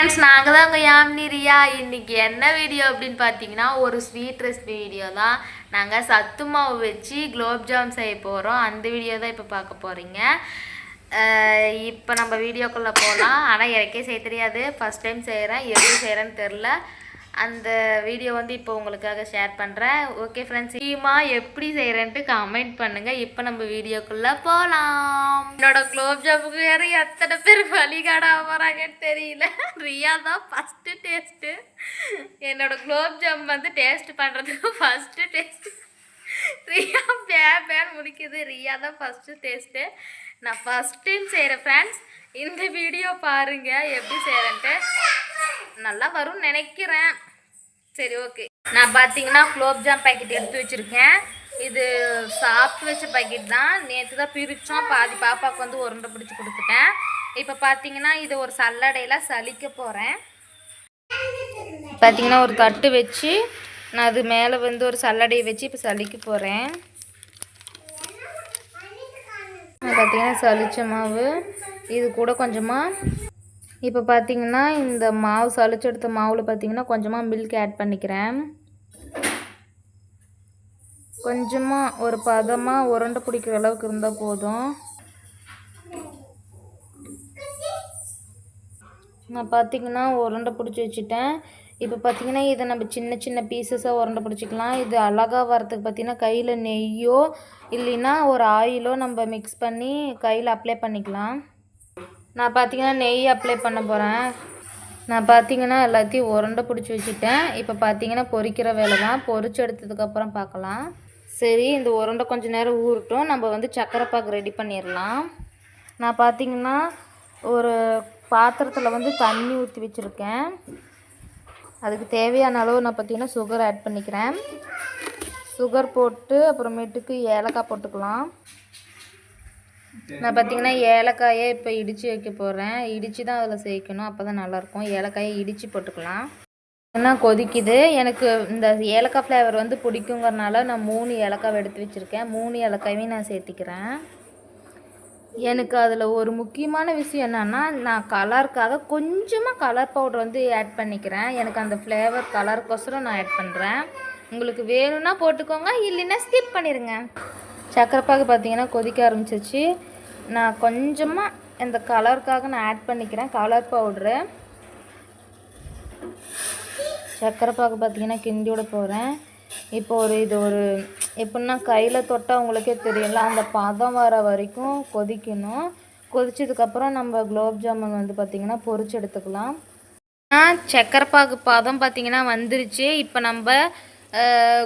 Friends, நாங்கள் தான் உங்கள் யாமினி ரியா. இன்றைக்கி என்ன வீடியோ அப்படின்னு பார்த்தீங்கன்னா, ஒரு ஸ்வீட் ரெசிபி வீடியோ தான். நாங்கள் சத்து மாவு வச்சு குலோப்ஜாம் செய்ய போகிறோம். அந்த வீடியோ தான் இப்போ பார்க்க போகிறீங்க. இப்போ நம்ம வீடியோக்குள்ளே போகலாம். ஆனால் எனக்கே செய்ய தெரியாது, ஃபஸ்ட் டைம் செய்கிறேன். எப்படி செய்கிறேன்னு தெரில. அந்த வீடியோ வந்து இப்போ உங்களுக்காக ஷேர் பண்ணுறேன். ஓகே ஃப்ரெண்ட்ஸ், சீக்கிரமாக எப்படி செய்கிறேன்ட்டு கமெண்ட் பண்ணுங்கள். இப்போ நம்ம வீடியோக்குள்ளே போகலாம். என்னோட குலோப்ஜாமுக்கு வேறு எத்தனை பேர் வழிகாட போகிறாங்கன்னு தெரியல. ரியா தான் ஃபஸ்ட்டு டேஸ்ட்டு. என்னோட குலோப்ஜாம் வந்து டேஸ்ட் பண்ணுறதுக்கு ஃபஸ்ட்டு டேஸ்ட்டு ரியா பேன் முடிக்குது. ரியா தான் ஃபஸ்ட்டு டேஸ்ட்டு. நான் ஃபஸ்ட் டைம் செய்கிறேன் ஃப்ரெண்ட்ஸ். இந்த வீடியோ பாருங்கள் எப்படி செய்கிறேன்ட்டு. நல்லா வரும்னு நினைக்கிறேன். சரி, ஓகே. நான் பார்த்தீங்கன்னா குலோப்ஜாம் பேக்கெட் எடுத்து வச்சுருக்கேன். இது சாப்பிட்டு வச்ச பேக்கெட் தான். நேற்று தான் பிரித்தோம். பாதி பாப்பாவுக்கு வந்து உருண்டை பிடிச்சி கொடுத்துட்டேன். இப்போ பார்த்தீங்கன்னா இதை ஒரு சல்லடையில் சலிக்க போகிறேன். பார்த்தீங்கன்னா ஒரு தட்டு வச்சு நான் அது மேலே வந்து ஒரு சல்லடையை வச்சு இப்போ சலிக்க போகிறேன். பார்த்தீங்கன்னா சலிச்ச மாவு இது கூட கொஞ்சமாக இப்போ பார்த்தீங்கன்னா இந்த மாவு சளிச்சு எடுத்த மாவில் பார்த்தீங்கன்னா கொஞ்சமாக மில்க் ஆட் பண்ணிக்கிறேன். கொஞ்சமாக ஒரு பதமாக உருண்டை பிடிக்கிற அளவுக்கு இருந்தால் போதும். நான் பார்த்தீங்கன்னா உருண்டை பிடிச்சி வச்சுட்டேன். இப்போ பார்த்தீங்கன்னா இதை நம்ம சின்ன சின்ன பீசஸாக உருண்டை பிடிச்சிக்கலாம். இது அழகாக வரத்துக்கு பார்த்தீங்கன்னா கையில் நெய்யோ இல்லைன்னா ஒரு ஆயிலோ நம்ம மிக்ஸ் பண்ணி கையில் அப்ளை பண்ணிக்கலாம். நான் பார்த்தீங்கன்னா நெய் அப்ளை பண்ண போகிறேன். நான் பார்த்தீங்கன்னா எல்லாத்தையும் உருண்டை பிடிச்சி வச்சுட்டேன். இப்போ பார்த்தீங்கன்னா பொரிக்கிற வேலை தான். பொரிச்சு எடுத்ததுக்கப்புறம் பார்க்கலாம். சரி, இந்த உருண்டை கொஞ்சம் நேரம் ஊறட்டும். நம்ம வந்து சக்கரை பாகு ரெடி பண்ணிடலாம். நான் பார்த்தீங்கன்னா ஒரு பாத்திரத்தில் வந்து தண்ணி ஊற்றி வச்சுருக்கேன். அதுக்கு தேவையான அளவு நான் பார்த்தீங்கன்னா சுகர் ஆட் பண்ணிக்கிறேன். சுகர் போட்டு அப்புறமேட்டுக்கு ஏலக்காய் போட்டுக்கலாம். நான் பார்த்தீங்கன்னா ஏலக்காயை இப்போ இடித்து வைக்க போகிறேன். இடித்து தான் அதில் சேர்க்கணும், அப்போ தான் நல்லாயிருக்கும். ஏலக்காயை இடித்து போட்டுக்கலாம். என்ன கொதிக்குது. எனக்கு இந்த ஏலக்காய் ஃப்ளேவர் வந்து பிடிக்குங்கிறனால நான் 3 ஏலக்காய் எடுத்து வச்சுருக்கேன். 3 ஏலக்காயும் நான் சேர்த்திக்கிறேன். எனக்கு அதில் ஒரு முக்கியமான விஷயம் என்னென்னா, நான் கலருக்காக கொஞ்சமாக கலர் பவுடர் வந்து ஆட் பண்ணிக்கிறேன். எனக்கு அந்த ஃப்ளேவர் கலருக்கோசரம் நான் ஆட் பண்ணுறேன். உங்களுக்கு வேணும்னா போட்டுக்கோங்க, இல்லைன்னா ஸ்கிப் பண்ணிடுங்க. சக்கரைப்பாகு பார்த்தீங்கன்னா கொதிக்க ஆரம்பிச்சிச்சு. நான் கொஞ்சமாக இந்த கலருக்காக நான் ஆட் பண்ணிக்கிறேன் கலர் பவுட்ரு. சக்கரைப்பாகு பார்த்தீங்கன்னா கிண்டி விட போகிறேன். இப்போ இது ஒரு எப்படின்னா கையில் தொட்டால் உங்களுக்கே தெரியல, அந்த பதம் வர வரைக்கும் கொதிக்கணும். கொதிச்சதுக்கப்புறம் நம்ம குலோப் ஜாமுன் வந்து பார்த்திங்கன்னா பொரிச்சு எடுத்துக்கலாம். சக்கரைப்பாகு பதம் பார்த்திங்கன்னா வந்துருச்சு. இப்போ நம்ம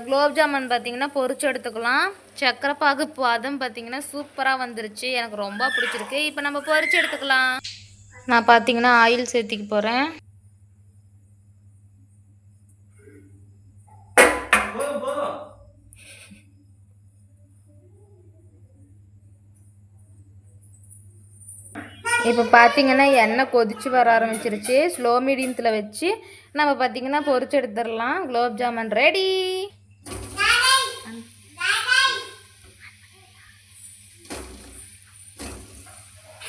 குலோப் ஜாமுன் பார்த்திங்கன்னா பொரிச்சு எடுத்துக்கலாம். சக்கரை பாகு பதம் பார்த்திங்கன்னா சூப்பராக வந்துருச்சு. எனக்கு ரொம்ப பிடிச்சிருக்கு. இப்போ நம்ம பொரிச்சு எடுத்துக்கலாம். நான் பார்த்திங்கன்னா ஆயில் சேர்த்திக்க போகிறேன். இப்போ பார்த்திங்கன்னா எண்ணெய் கொதிச்சு வர ஆரம்பிச்சிருச்சு. ஸ்லோ மீடியத்தில் வச்சு நம்ம பார்த்திங்கன்னா பொரிச்சு எடுத்துடலாம். குலோப் ஜாமுன் ரெடி.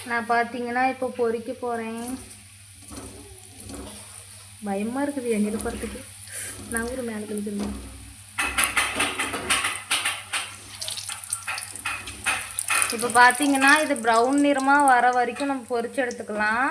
நான் பார்த்தீங்கன்னா இப்போ பொரிக்க போகிறேன். பயமாக இருக்குது எங்கிட்ட போகிறதுக்கு. நான் ஒரு மேலே கழிச்சிருந்தேன். இப்போ பார்த்தீங்கன்னா இது ப்ரௌன் நிறமாக வர வரைக்கும் நம்ம பொரிச்சு எடுத்துக்கலாம்.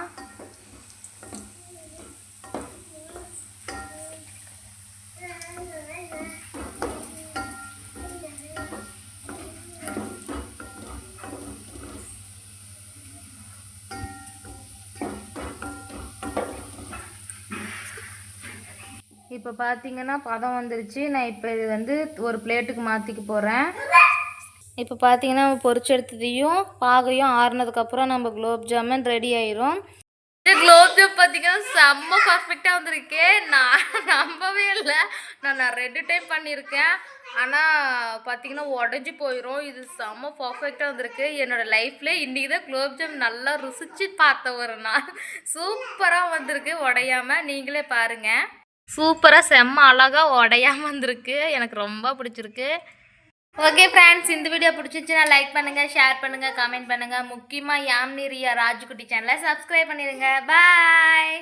இப்போ பார்த்தீங்கன்னா பதம் வந்துருச்சு. நான் இப்போ இது வந்து ஒரு பிளேட்டுக்கு மாற்றிக்க போகிறேன். இப்போ பார்த்தீங்கன்னா பொரிச்சு எடுத்ததையும் பாகையும் ஆறுனதுக்கப்புறம் நம்ம குலோப் ஜாமுன் ரெடி ஆயிரும். குலோப் ஜாம் பார்த்தீங்கன்னா செம்ம பர்ஃபெக்டாக வந்திருக்கு. நான் நம்பவே இல்லை. நான் 2 டைம் பண்ணியிருக்கேன். ஆனால் பார்த்தீங்கன்னா உடஞ்சி போயிடும். இது செம்ம பர்ஃபெக்டாக வந்திருக்கு. என்னோடய லைஃப்பில் இன்றைக்கி தான் குலோப் ஜாம் நல்லா ருசிச்சு பார்த்த ஒரு நாள். சூப்பராக வந்திருக்கு, உடையாமல். நீங்களே பாருங்கள். சூப்பராக செம்ம அழகாக உடையாமல் வந்திருக்கு. எனக்கு ரொம்ப பிடிச்சிருக்கு. ஓகே ஃப்ரெண்ட்ஸ், இந்த வீடியோ பிடிச்சிருச்சுன்னா லைக் பண்ணுங்கள், ஷேர் பண்ணுங்கள், கமெண்ட் பண்ணுங்கள். முக்கியமாக யாமினி ரியா ராஜுக்குட்டி சேனலை சப்ஸ்கிரைப் பண்ணிடுங்க. பாய்.